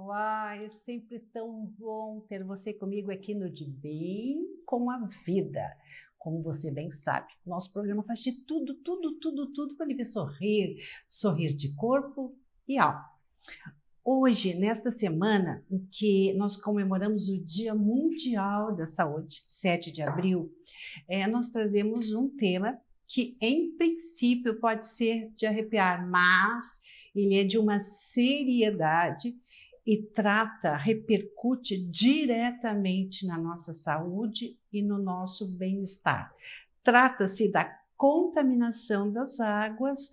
Olá, é sempre tão bom ter você comigo aqui no De Bem com a Vida. Como você bem sabe, nosso programa faz de tudo para lhe sorrir, sorrir de corpo e alma. Hoje, nesta semana em que nós comemoramos o Dia Mundial da Saúde, 7 de abril, nós trazemos um tema que, em princípio, pode ser de arrepiar, mas ele é de uma seriedade e repercute diretamente na nossa saúde e no nosso bem-estar. Trata-se da contaminação das águas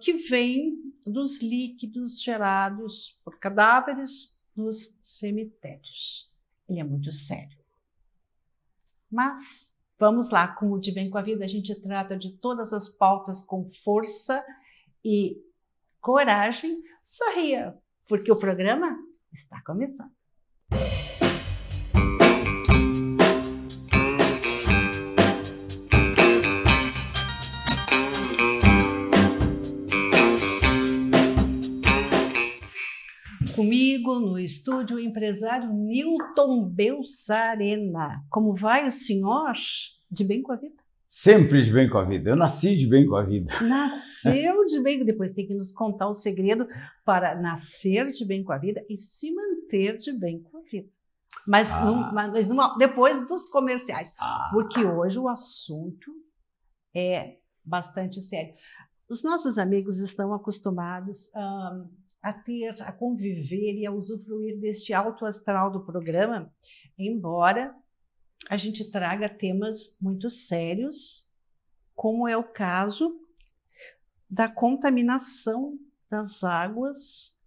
que vem dos líquidos gerados por cadáveres nos cemitérios. Ele é muito sério. Mas vamos lá, como de Bem com a Vida, a gente trata de todas as pautas com força e coragem. Sorria, porque o programa está começando. Comigo no estúdio o empresário Newton Belçarena. Como vai o senhor de bem com a vida? Sempre de bem com a vida. Eu nasci de bem com a vida. Nasceu de bem, depois tem que nos contar o segredo para nascer de bem com a vida e se manter de bem com a vida. Mas depois dos comerciais, porque hoje o assunto é bastante sério. Os nossos amigos estão acostumados a conviver e a usufruir deste alto astral do programa, embora a gente traga temas muito sérios, como é o caso da contaminação das águas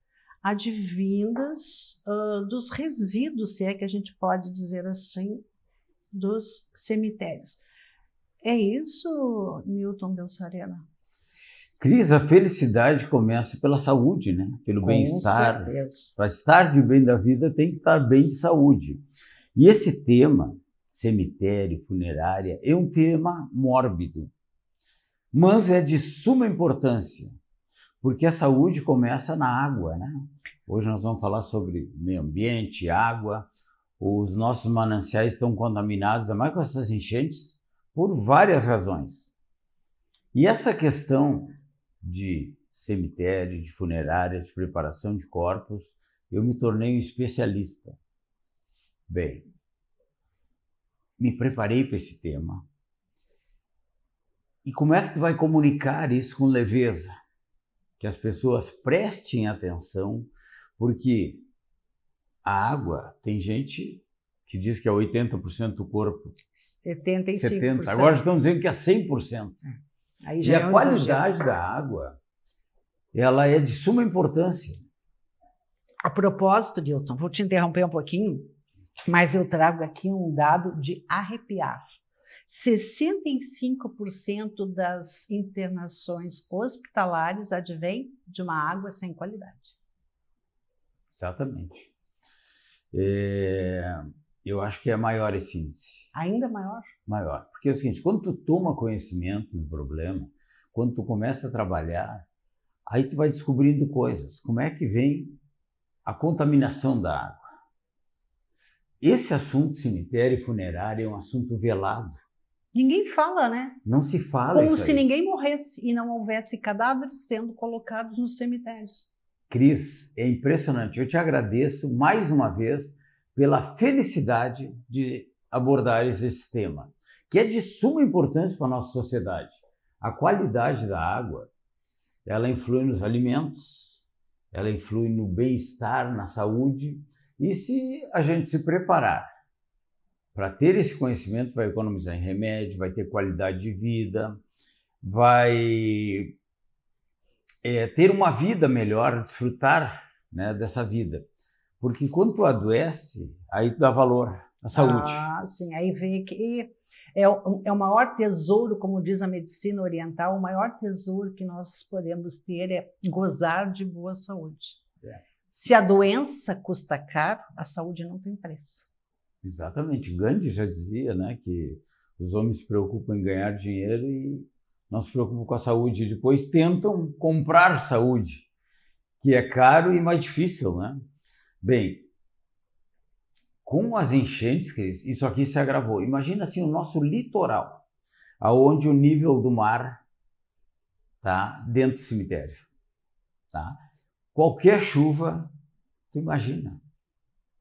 advindas dos resíduos, se é que a gente pode dizer assim, dos cemitérios. É isso, Newton Belçarena? Cris, a felicidade começa pela saúde, né? Pelo bem-estar. Para estar de bem da vida, tem que estar bem de saúde. E esse tema, cemitério, funerária, é um tema mórbido, mas é de suma importância, porque a saúde começa na água, né? Hoje nós vamos falar sobre meio ambiente, água. Os nossos mananciais estão contaminados, ainda mais com essas enchentes, por várias razões. E essa questão de cemitério, de funerária, de preparação de corpos, eu me tornei um especialista. Bem, me preparei para esse tema. E como é que tu vai comunicar isso com leveza? Que as pessoas prestem atenção, porque a água, tem gente que diz que é 80% do corpo. 75%. 70%. Agora estão dizendo que é 100%. Aí já e a qualidade da água, ela é de suma importância. A propósito, Newton, vou te interromper um pouquinho, mas eu trago aqui um dado de arrepiar. 65% das internações hospitalares advêm de uma água sem qualidade. Exatamente. Eu acho que é maior esse índice. Ainda maior? Maior. Porque é o seguinte, quando tu toma conhecimento do problema, quando tu começa a trabalhar, aí tu vai descobrindo coisas. Como é que vem a contaminação da água? Esse assunto cemitério e funerária é um assunto velado. Ninguém fala, né? Não se fala como isso se aí. Ninguém morresse e não houvesse cadáveres sendo colocados nos cemitérios. Cris, é impressionante. Eu te agradeço mais uma vez pela felicidade de abordar esse tema, que é de suma importância para a nossa sociedade. A qualidade da água, ela influi nos alimentos, ela influi no bem-estar, na saúde, e se a gente se preparar para ter esse conhecimento, vai economizar em remédio, vai ter qualidade de vida, vai ter uma vida melhor, desfrutar, né, dessa vida. Porque quando tu adoece, aí tu dá valor à saúde. Sim, aí vê que é o maior tesouro, como diz a medicina oriental, o maior tesouro que nós podemos ter é gozar de boa saúde. Se a doença custa caro, a saúde não tem preço. Exatamente. Gandhi já dizia, né, que os homens se preocupam em ganhar dinheiro e não se preocupam com a saúde. E depois tentam comprar saúde, que é caro e mais difícil, né? Bem, com as enchentes, Cris, isso aqui se agravou. Imagina assim o nosso litoral, aonde o nível do mar está dentro do cemitério. Tá? Qualquer chuva, tu imagina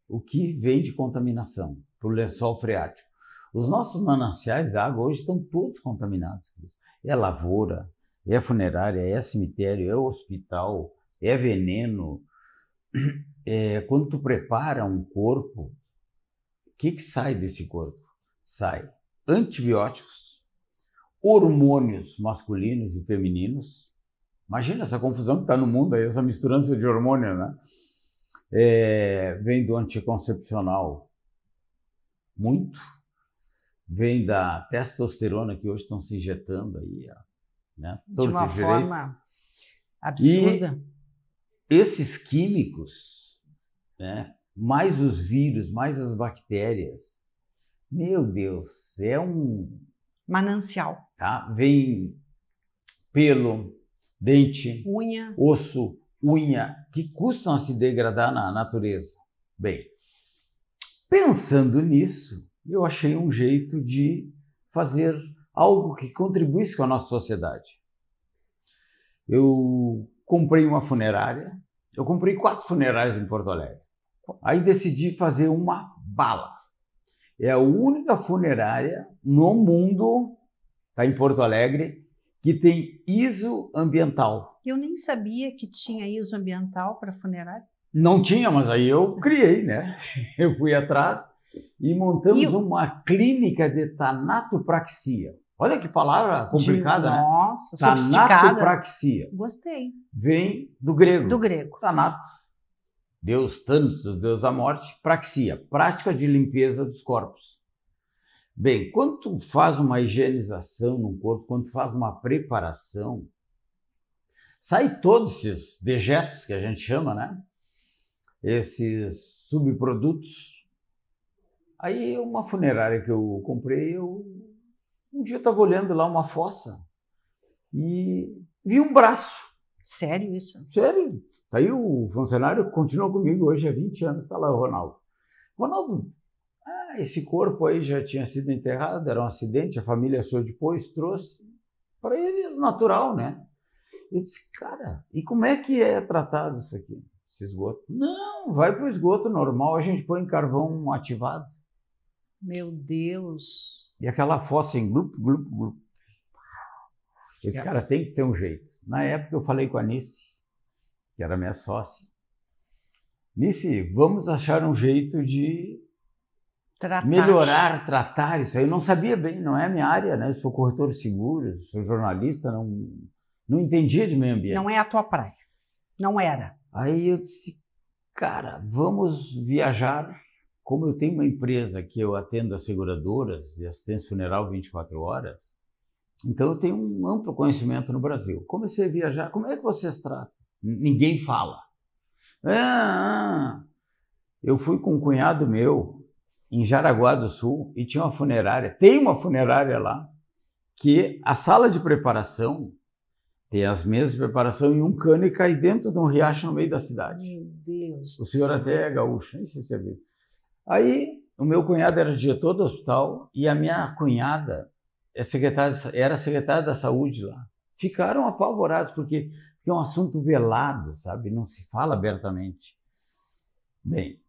o que vem de contaminação para o lençol freático. Os nossos mananciais de água hoje estão todos contaminados, Cris. É lavoura, é funerária, é cemitério, é hospital, é veneno. Quando tu prepara um corpo, o que sai desse corpo? Sai antibióticos, hormônios masculinos e femininos. Imagina essa confusão que está no mundo, aí, essa misturança de hormônio, né? Vem do anticoncepcional, muito. Vem da testosterona que hoje estão se injetando aí, né? De uma forma absurda. E esses químicos, né? Mais os vírus, mais as bactérias, meu Deus, é um manancial. Tá? Vem pelo, dente, unha, osso, unha, que custam a se degradar na natureza. Bem, pensando nisso, eu achei um jeito de fazer algo que contribuísse com a nossa sociedade. Eu comprei uma funerária, eu comprei 4 funerárias em Porto Alegre. Aí decidi fazer uma bala. É a única funerária no mundo, está em Porto Alegre, que tem ISO ambiental. Eu nem sabia que tinha ISO ambiental para funerária. Não tinha, mas aí eu criei, né? Eu fui atrás e montamos uma clínica de tanatopraxia. Olha que palavra complicada, né? Nossa, tanatopraxia. Gostei. Vem do grego. Do grego. Thanatos, Deus Thanatos, Deus da morte, praxia, prática de limpeza dos corpos. Bem, quando tu faz uma higienização no corpo, quando tu faz uma preparação, sai todos esses dejetos que a gente chama, né? Esses subprodutos. Aí uma funerária que eu comprei, um dia estava olhando lá uma fossa e vi um braço. Sério isso? Sério. Aí o funcionário continua comigo hoje há 20 anos, está lá o Ronaldo. Ronaldo, esse corpo aí já tinha sido enterrado, era um acidente, a família achou depois, trouxe. Para eles, natural, né? Eu disse, cara, e como é que é tratado isso aqui, esse esgoto? Não, vai para o esgoto normal, a gente põe carvão ativado. Meu Deus! E aquela fossa em glup, glup, glup. Esse cara tem que ter um jeito. Na época eu falei com a Nice, que era minha sócia. Nice, vamos achar um jeito de tratar isso aí. Eu não sabia bem, não é a minha área, né? Eu sou corretor de seguros, sou jornalista, não entendia de meio ambiente. Não é a tua praia. Não era. Aí eu disse, cara, vamos viajar. Como eu tenho uma empresa que eu atendo as seguradoras de assistência funeral 24 horas, então eu tenho um amplo conhecimento no Brasil. Comecei a viajar, como é que vocês tratam? Ninguém fala. Eu fui com um cunhado meu em Jaraguá do Sul e tinha uma funerária, tem uma funerária lá, que a sala de preparação tem as mesas de preparação e um cano e cai dentro de um riacho no meio da cidade. Meu Deus. O senhor até é gaúcho, não sei se você viu. Aí o meu cunhado era diretor do hospital e a minha cunhada era secretária da saúde lá. Ficaram apavorados porque é um assunto velado, sabe? Não se fala abertamente. Bem,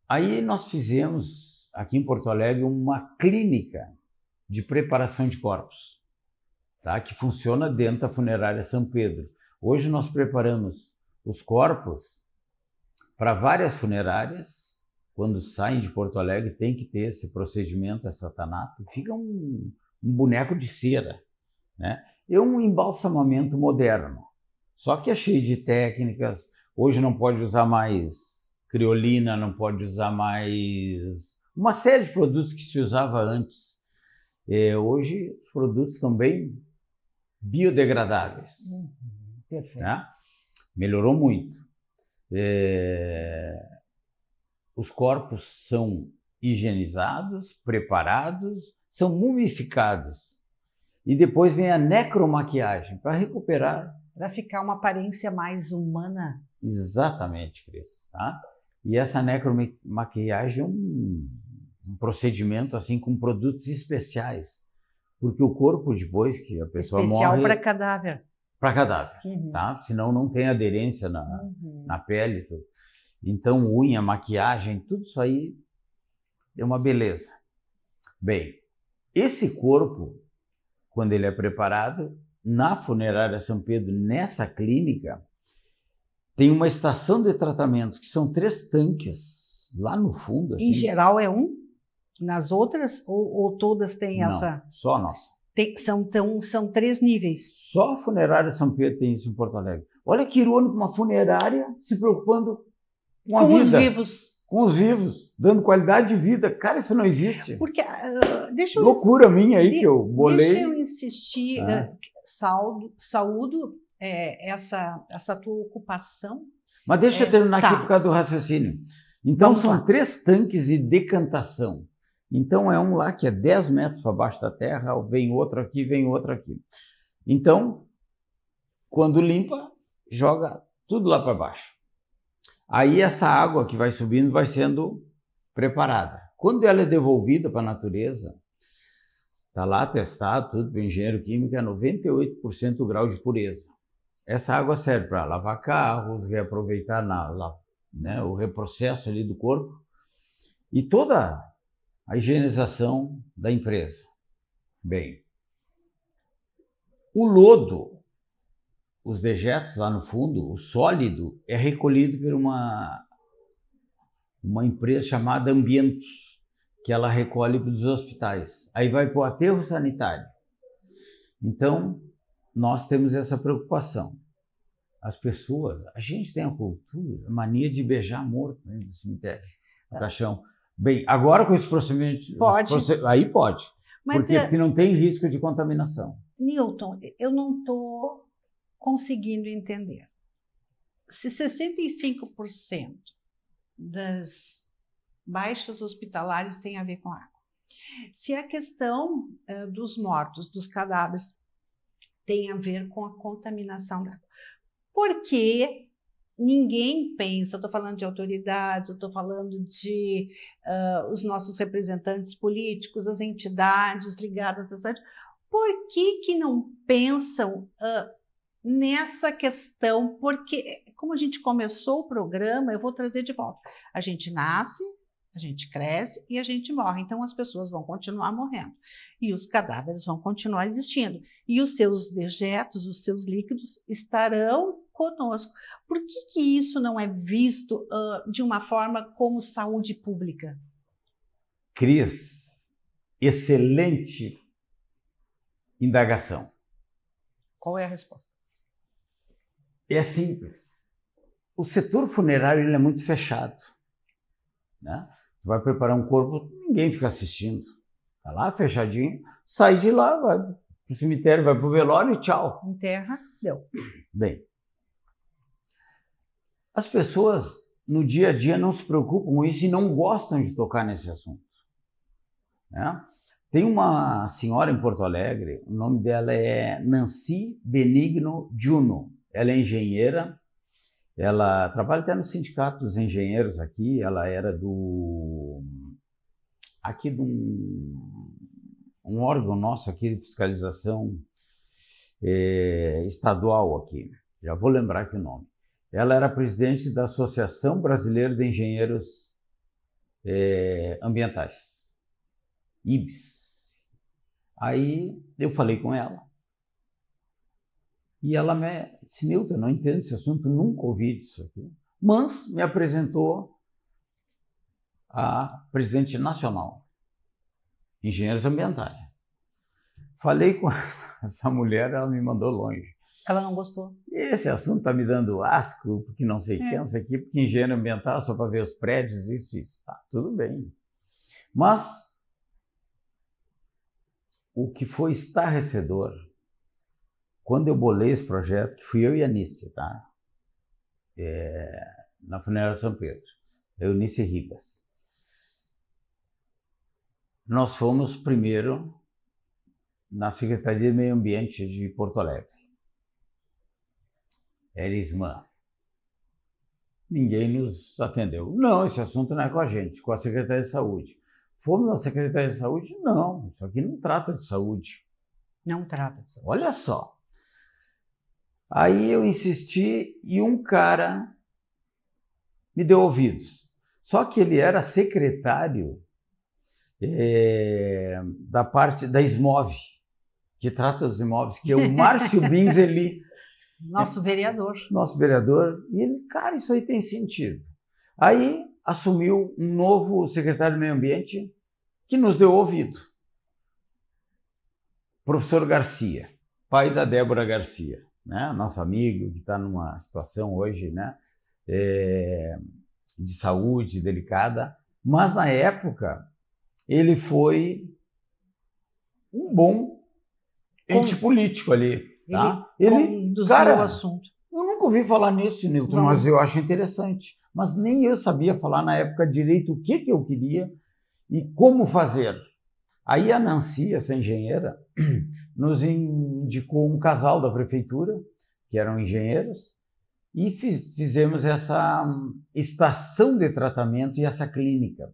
aí nós fizemos aqui em Porto Alegre uma clínica de preparação de corpos, tá? Que funciona dentro da funerária São Pedro. Hoje nós preparamos os corpos para várias funerárias. Quando saem de Porto Alegre tem que ter esse procedimento, essa tanato. Fica um boneco de cera, né? É um embalsamamento moderno, só que é cheio de técnicas. Hoje não pode usar mais criolina, não pode usar mais uma série de produtos que se usava antes. Hoje os produtos estão bem biodegradáveis. Perfeito. Né? Melhorou muito. Os corpos são higienizados, preparados, são mumificados. E depois vem a necromaquiagem para recuperar. Para ficar uma aparência mais humana. Exatamente, Cris. Tá? E essa necromaquiagem é um procedimento assim com produtos especiais, porque o corpo depois que a pessoa especial morre... para cadáver. Para cadáver, Uhum. tá? Senão não tem aderência na pele. Tudo. Então, unha, maquiagem, tudo isso aí é uma beleza. Bem, esse corpo, quando ele é preparado, na funerária São Pedro, nessa clínica, tem uma estação de tratamento, que são 3 tanques lá no fundo. Assim. Em geral é um? Nas outras? Ou todas têm Não, essa? Só a nossa. São 3 níveis. Só a funerária São Pedro tem isso em Porto Alegre. Olha que irônico, uma funerária se preocupando com a vida. Com os vivos. Com os vivos, dando qualidade de vida. Cara, isso não existe. Porque, loucura minha aí que eu bolei. Deixa eu insistir, saúdo essa tua ocupação. Mas deixa eu terminar aqui por causa do raciocínio. Então, são 3 tanques de decantação. Então, é um lá que é 10 metros para baixo da terra, vem outro aqui, vem outro aqui. Então, quando limpa, joga tudo lá para baixo. Aí, essa água que vai subindo vai sendo preparada. Quando ela é devolvida para a natureza, está lá testado, tudo, o engenheiro químico, é 98% o grau de pureza. Essa água serve para lavar carros, reaproveitar o reprocesso ali do corpo e toda a higienização da empresa. Bem, o lodo, os dejetos lá no fundo, o sólido, é recolhido por uma empresa chamada Ambientos, que ela recolhe dos hospitais. Aí vai para o aterro sanitário. Então, nós temos essa preocupação. As pessoas, a gente tem a cultura, a mania de beijar morto dentro do cemitério, no caixão. Bem, agora com esse procedimento... Pode. Aí pode, porque não tem risco de contaminação. Newton, eu não estou conseguindo entender. Se 65% das baixas hospitalares tem a ver com água, se a questão dos mortos, dos cadáveres, tem a ver com a contaminação da água, por que ninguém pensa, eu estou falando de autoridades, eu estou falando de os nossos representantes políticos, as entidades ligadas a essa... Por que não pensam nessa questão? Porque, como a gente começou o programa, eu vou trazer de volta. A gente nasce, a gente cresce e a gente morre. Então, as pessoas vão continuar morrendo. E os cadáveres vão continuar existindo. E os seus dejetos, os seus líquidos estarão conosco. Por que isso não é visto de uma forma como saúde pública? Cris, excelente indagação. Qual é a resposta? É simples. O setor funerário ele é muito fechado. Né? Tu vai preparar um corpo, ninguém fica assistindo. Tá lá fechadinho, sai de lá, vai pro cemitério, vai pro velório e tchau. Enterra, deu. Bem, as pessoas no dia a dia não se preocupam com isso e não gostam de tocar nesse assunto. Né? Tem uma senhora em Porto Alegre, o nome dela é Nancy Benigno Juno. Ela é engenheira, ela trabalha até no sindicato dos engenheiros aqui, ela era de um órgão nosso aqui de fiscalização estadual aqui, já vou lembrar aqui o nome. Ela era presidente da Associação Brasileira de Engenheiros Ambientais, IBS. Aí eu falei com ela e ela me disse, Newton, não entendo esse assunto, nunca ouvi disso aqui. Mas me apresentou a presidente nacional, engenheiros ambientais. Falei com essa mulher, ela me mandou longe. Ela não gostou. Esse assunto está me dando asco, porque não sei quem, não sei o quê, porque engenheiro ambiental só para ver os prédios, isso. Tá, tudo bem. Mas o que foi estarrecedor, quando eu bolei esse projeto, que fui eu e a Nícia, tá? Na funerária São Pedro, Eunice Ribas. Nós fomos primeiro na Secretaria de Meio Ambiente de Porto Alegre. Era ISMAM. Ninguém nos atendeu. Não, esse assunto não é com a gente, com a Secretaria de Saúde. Fomos na Secretaria de Saúde? Não, isso aqui não trata de saúde. Não trata de saúde. Olha só. Aí eu insisti e um cara me deu ouvidos. Só que ele era secretário da parte da SMOV, que trata dos imóveis, que é o Márcio Binzeli. Nosso vereador. Nosso vereador. E ele, cara, isso aí tem sentido. Aí assumiu um novo secretário do Meio Ambiente que nos deu ouvido. Professor Garcia, pai da Débora Garcia, né? Nosso amigo que está numa situação hoje, né? De saúde delicada. Mas na época ele foi um bom ente político ali. Tá? Ele conduziu o assunto. Eu nunca ouvi falar nisso, Nilton, mas eu acho interessante. Mas nem eu sabia falar na época direito o que eu queria e como fazer. Aí a Nancy, essa engenheira, nos indicou um casal da prefeitura, que eram engenheiros, e fizemos essa estação de tratamento e essa clínica.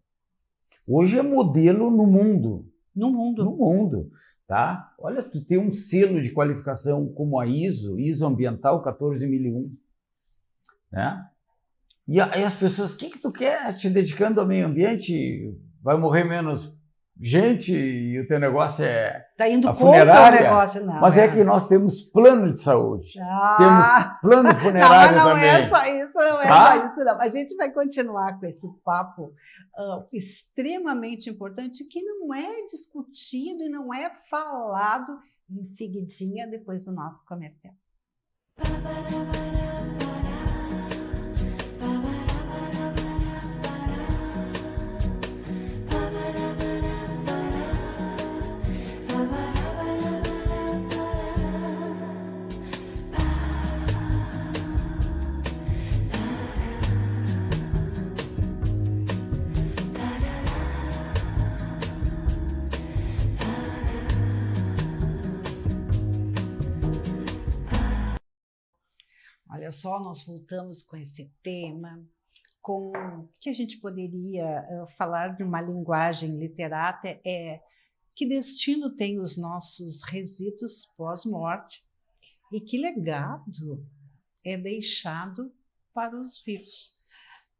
Hoje é modelo no mundo. No mundo. Tá? Olha, tu tem um selo de qualificação como a ISO Ambiental 14001, né? E aí as pessoas, o que tu quer te dedicando ao meio ambiente? Vai morrer menos gente e o teu negócio é tá indo a funerária? O negócio, não. Mas é que nós temos plano de saúde, temos plano funerário também. Não é só isso, não é só isso, não. A gente vai continuar com esse papo extremamente importante que não é discutido e não é falado em seguidinha depois do nosso comercial. Olha só, nós voltamos com esse tema, com que a gente poderia falar de uma linguagem literata, que destino tem os nossos resíduos pós-morte e que legado é deixado para os vivos.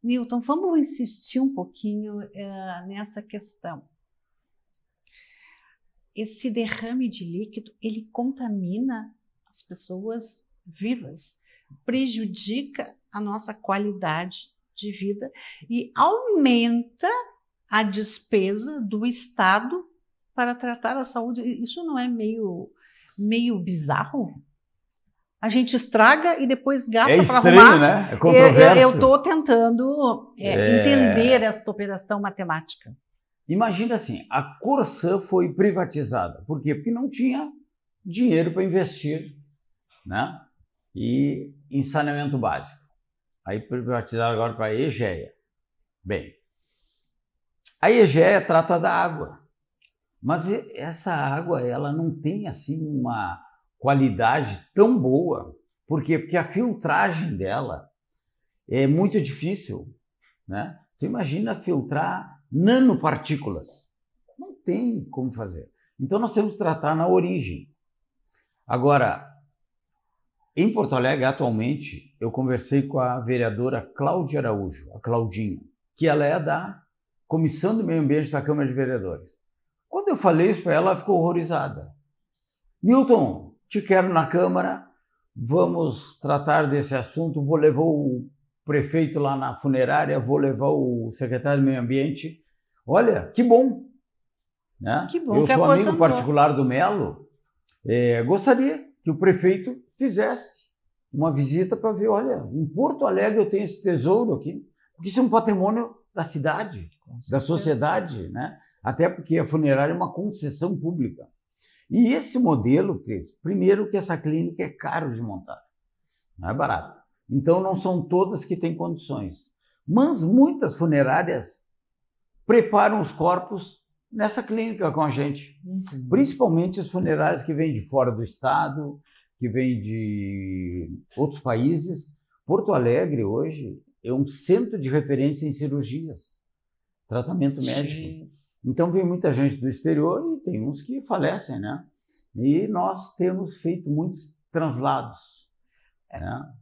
Nilton, vamos insistir um pouquinho nessa questão. Esse derrame de líquido, ele contamina as pessoas vivas, prejudica a nossa qualidade de vida e aumenta a despesa do Estado para tratar a saúde. Isso não é meio bizarro? A gente estraga e depois gasta para arrumar. Né? É controverso. Eu estou tentando entender esta operação matemática. Imagina assim, a Corsã foi privatizada. Por quê? Porque não tinha dinheiro para investir, né? E em saneamento básico. Aí privatizaram agora para a EGEA. Bem, a EGEA trata da água, mas essa água ela não tem assim uma qualidade tão boa. Por quê? Porque a filtragem dela é muito difícil, né? Tu imagina filtrar nanopartículas. Não tem como fazer. Então nós temos que tratar na origem. Agora, em Porto Alegre, atualmente, eu conversei com a vereadora Cláudia Araújo, a Claudinha, que ela é da Comissão do Meio Ambiente da Câmara de Vereadores. Quando eu falei isso para ela, ela ficou horrorizada. Nilton, te quero na Câmara, vamos tratar desse assunto, vou levar o prefeito lá na funerária, vou levar o secretário do Meio Ambiente. Olha, que bom! Né? Que bom. Eu sou amigo particular do Melo, gostaria que o prefeito fizesse uma visita para ver, olha, em Porto Alegre eu tenho esse tesouro aqui, porque isso é um patrimônio da cidade, da sociedade, né? Até porque a funerária é uma concessão pública. E esse modelo, Cris, primeiro que essa clínica é caro de montar, não é barato. Então não são todas que têm condições, mas muitas funerárias preparam os corpos nessa clínica com a gente, principalmente as funerárias que vêm de fora do estado, que vêm de outros países. Porto Alegre hoje é um centro de referência em cirurgias, tratamento médico. Sim. Então vem muita gente do exterior e tem uns que falecem, né? E nós temos feito muitos translados, né?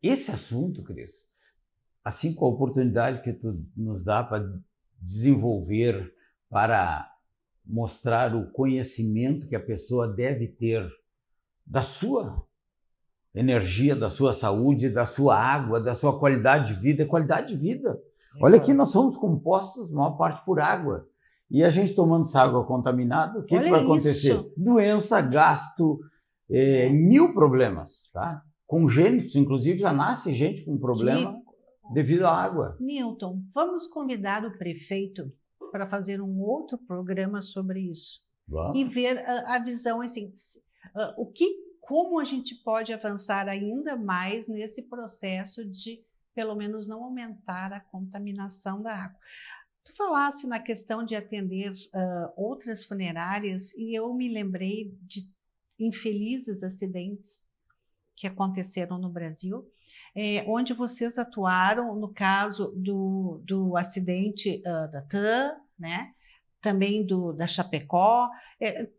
Esse assunto, Cris, assim com a oportunidade que tu nos dá para desenvolver, para mostrar o conhecimento que a pessoa deve ter da sua energia, da sua saúde, da sua água, da sua qualidade de vida. Qualidade de vida. Olha aqui, nós somos compostos, maior parte, por água. E a gente tomando essa água contaminada, o que vai acontecer? Isso. Doença, gasto, 1000 problemas, tá? Congênitos, inclusive, já nasce gente com problema devido à água. Newton, vamos convidar o prefeito para fazer um outro programa sobre isso. Vamos. E ver a visão, assim, como a gente pode avançar ainda mais nesse processo de, pelo menos, não aumentar a contaminação da água. Tu falasse na questão de atender outras funerárias e eu me lembrei de infelizes acidentes que aconteceram no Brasil, onde vocês atuaram no caso do acidente da TAM, né? Também da Chapecó.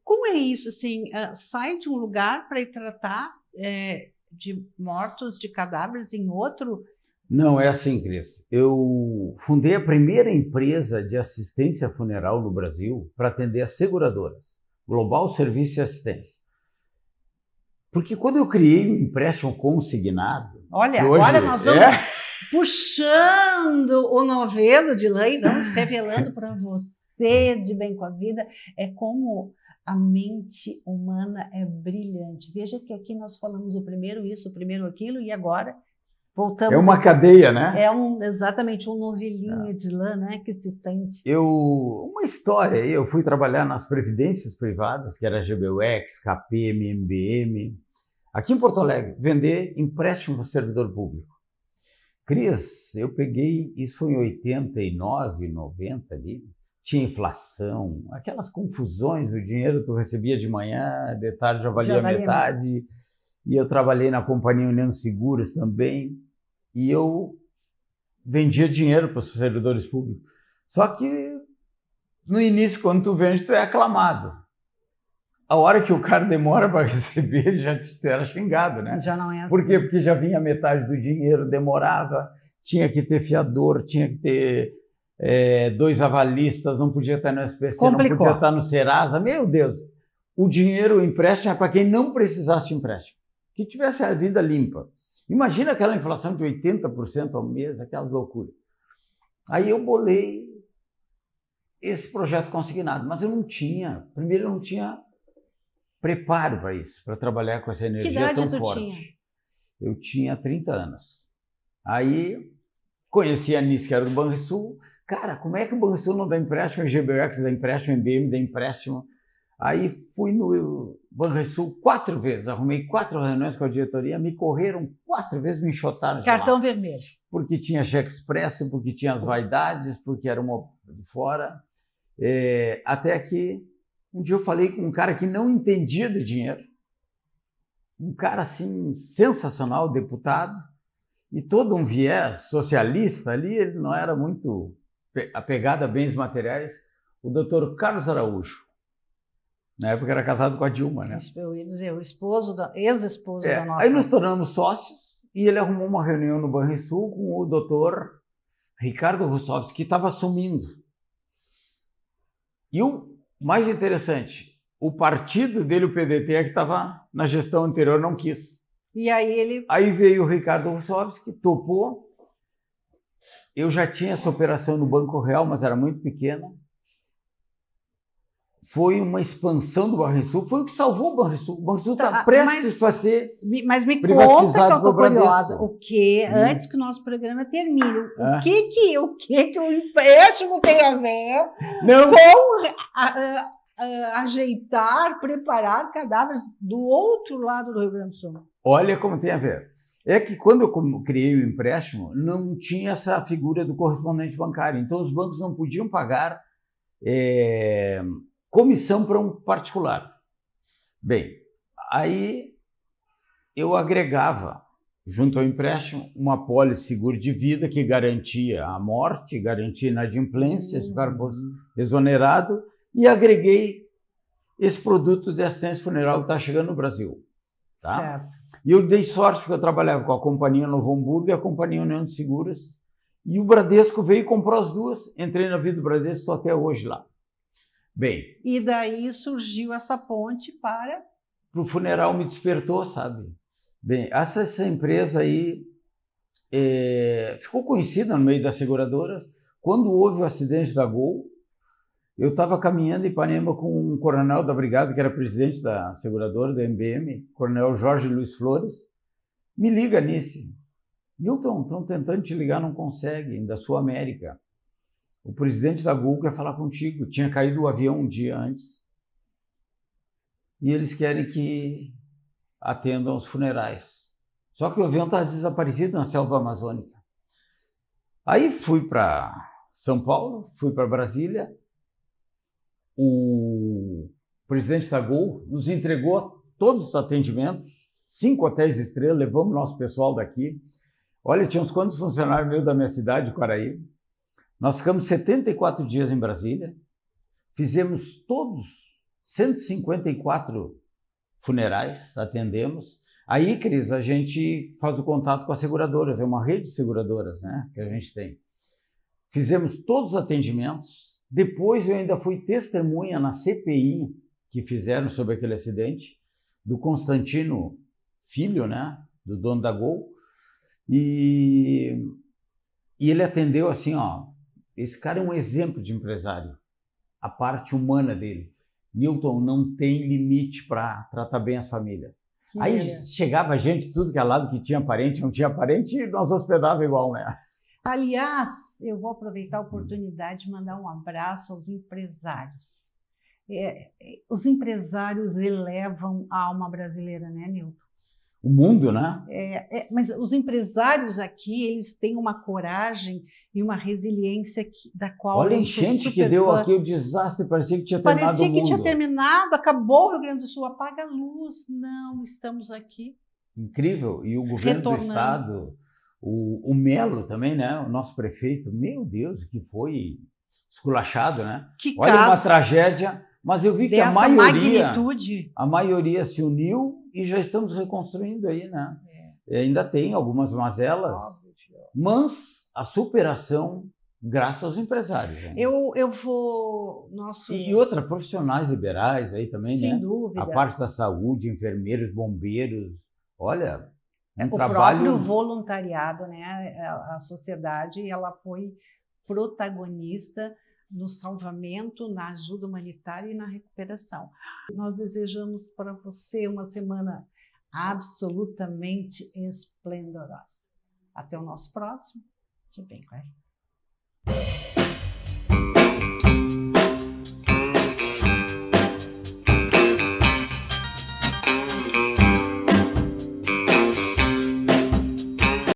Como é isso? Assim, sai de um lugar para ir tratar de mortos, de cadáveres em outro? Não, é assim, Cris. Eu fundei a primeira empresa de assistência funeral no Brasil para atender as seguradoras, Global Serviço de Assistência. Porque quando eu criei o empréstimo consignado... Olha, agora nós vamos puxando o novelo de lã e vamos revelando para você, de bem com a vida, como a mente humana é brilhante. Veja que aqui nós falamos o primeiro isso, o primeiro aquilo, e agora voltamos... É uma cadeia, né? Exatamente um novelinho de lã, né, que se estende. Uma história, eu fui trabalhar nas previdências privadas, que era a GBUX, KPM, MBM, aqui em Porto Alegre, vender empréstimo para o servidor público. Cris, eu peguei, isso foi em 89, 90 ali, tinha inflação, aquelas confusões, o dinheiro tu recebia de manhã, de tarde já valia metade, e eu trabalhei na Companhia União de Seguros também, e eu vendia dinheiro para os servidores públicos. Só que no início, quando tu vende, tu é aclamado. A hora que o cara demora para receber, já era xingado, né? Já não é assim. Por quê? Porque já vinha metade do dinheiro, demorava, tinha que ter fiador, tinha que ter 2 avalistas, não podia estar no SPC, Complicou. Não podia estar no Serasa. Meu Deus! O dinheiro, o empréstimo é para quem não precisasse de empréstimo, que tivesse a vida limpa. Imagina aquela inflação de 80% ao mês, aquelas loucuras. Aí eu bolei esse projeto consignado, mas eu não tinha preparo para isso, para trabalhar com essa energia tão forte. Tinha? Eu tinha 30 anos. Aí conheci a Anice, que era do Banrisul. Cara, como é que o Banrisul não dá empréstimo? A GBUX dá empréstimo, a MBM dá empréstimo. Aí fui no Banrisul 4 vezes, arrumei 4 reuniões com a diretoria, me correram 4 vezes, me enxotaram. Cartão vermelho. Porque tinha cheque expresso, porque tinha as vaidades, porque era uma de fora. Até que um dia eu falei com um cara que não entendia de dinheiro, um cara assim sensacional, deputado, e todo um viés socialista ali, ele não era muito apegado a bens materiais, o doutor Carlos Araújo. Na época era casado com a Dilma, né? Eu ia dizer, o ex-esposo da nossa... Aí nos tornamos sócios e ele arrumou uma reunião no Banrisul com o doutor Ricardo Russovski, que estava assumindo. E o mais interessante, o partido dele, o PDT, que estava na gestão anterior, não quis. E aí Aí veio o Ricardo Russovski, topou. Eu já tinha essa operação no Banco Real, mas era muito pequena. Foi uma expansão do Banrisul, foi o que salvou o Banrisul. O Banrisul está prestes para ser mas me privatizado conta que eu estou curiosa. Bradesco. O que, antes que o nosso programa termine, o que o empréstimo tem a ver com ajeitar, preparar cadáveres do outro lado do Rio Grande do Sul? Olha como tem a ver. É que quando eu criei o empréstimo, não tinha essa figura do correspondente bancário. Então, os bancos não podiam pagar comissão para um particular. Bem, aí eu agregava, junto ao empréstimo, uma apólice seguro de vida que garantia a morte, garantia a inadimplência, se o cara fosse exonerado, e agreguei esse produto de assistência funeral que está chegando no Brasil. Tá? Certo. E eu dei sorte porque eu trabalhava com a Companhia Novo Hamburgo e a Companhia União de Seguros, e o Bradesco veio e comprou as duas, entrei na vida do Bradesco, estou até hoje lá. Bem. E daí surgiu essa ponte para o funeral me despertou, sabe? Bem, essa empresa aí ficou conhecida no meio das seguradoras. Quando houve o acidente da Gol, eu estava caminhando em Ipanema com um coronel da brigada, que era presidente da seguradora, do MBM, coronel Jorge Luiz Flores, me liga nisso. Milton, estão tentando te ligar, não conseguem, da Sul América. O presidente da Gol quer falar contigo. Tinha caído o avião um dia antes. E eles querem que atendam os funerais. Só que o avião está desaparecido na selva amazônica. Aí fui para São Paulo, fui para Brasília. O presidente da Gol nos entregou todos os atendimentos, 5 hotéis estrelas, levamos nosso pessoal daqui. Olha, tinha uns quantos funcionários meio da minha cidade, Quaraí. Nós ficamos 74 dias em Brasília, fizemos todos 154 funerais, atendemos. Aí, Cris, a gente faz o contato com as seguradoras, é uma rede de seguradoras, né, que a gente tem. Fizemos todos os atendimentos. Depois eu ainda fui testemunha na CPI que fizeram sobre aquele acidente, do Constantino Filho, né, do dono da Gol. E ele atendeu assim, ó, esse cara é um exemplo de empresário, a parte humana dele. Milton, não tem limite para tratar bem as famílias. Aí chegava gente, tudo que é lado, que tinha parente, não tinha parente, e nós hospedava igual, né? Aliás, eu vou aproveitar a oportunidade de mandar um abraço aos empresários. Os empresários elevam a alma brasileira, né, Nilton? O mundo, né? Mas os empresários aqui, eles têm uma coragem e uma resiliência da qual... Olha a enchente que deu aqui, o desastre, parecia que tinha terminado o mundo. Parecia que tinha terminado, acabou o Rio Grande do Sul, apaga a luz. Não, estamos aqui. Incrível. E o governo do estado, o Melo também, né? O nosso prefeito, meu Deus, que foi esculachado, né? Olha, uma tragédia, mas eu vi que a maioria se uniu e já estamos reconstruindo aí, né? Ainda tem algumas mazelas, mas a superação graças aos empresários. Né? Eu vou... E outra, profissionais liberais aí também, sem né? dúvida. A parte da saúde, enfermeiros, bombeiros, olha, o próprio voluntariado, né? A sociedade, ela foi protagonista no salvamento, na ajuda humanitária e na recuperação. Nós desejamos para você uma semana absolutamente esplendorosa. Até o nosso próximo. De bem, Claire.